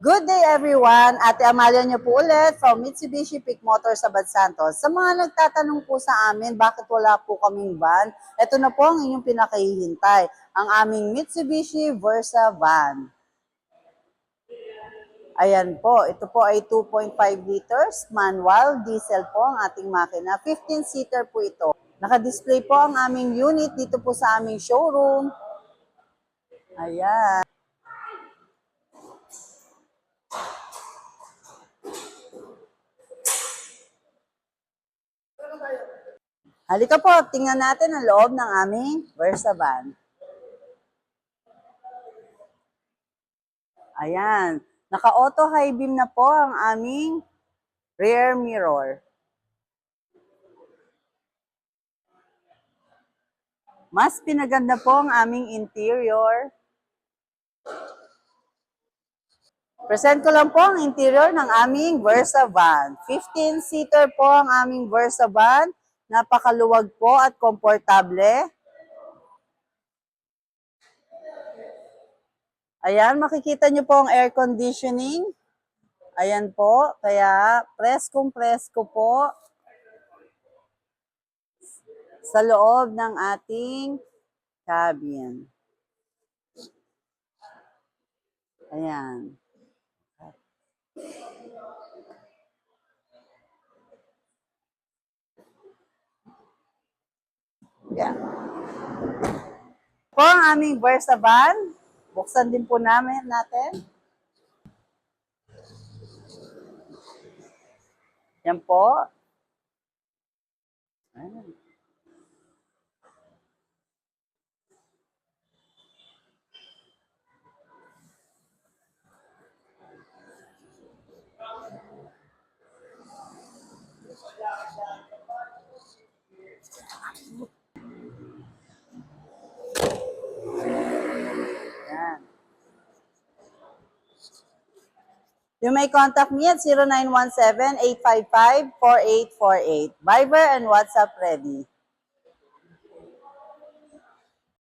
Good day everyone! Ate Amalia niyo po ulit from Mitsubishi Peak Motors sa Bad Santos. Sa mga nagtatanong po sa amin bakit wala po kaming van, ito na po ang inyong pinakahihintay, ang aming Mitsubishi Versa van. Ayan po, ito po ay 2.5 liters, manual, diesel po ang ating makina. 15-seater po ito. Naka-display po ang aming unit dito po sa aming showroom. Ayan. Halika po, tingnan natin ang loob ng aming Versa van. Ayan. Naka-auto high beam na po ang aming rear mirror. Mas pinaganda po ang aming interior. Present ko lang po ang interior ng aming Versa van. 15-seater po ang aming Versa van. Napakaluwag po at komportable. Ayan, makikita nyo po ang air conditioning. Ayan po, kaya preskong-presko po sa loob ng ating cabin. Ayan. Yan. Po ang aming Versa van. Buksan din po natin. Yan po. Ayan. Yan. You may contact me at 0917-855-4848. Viber and WhatsApp ready.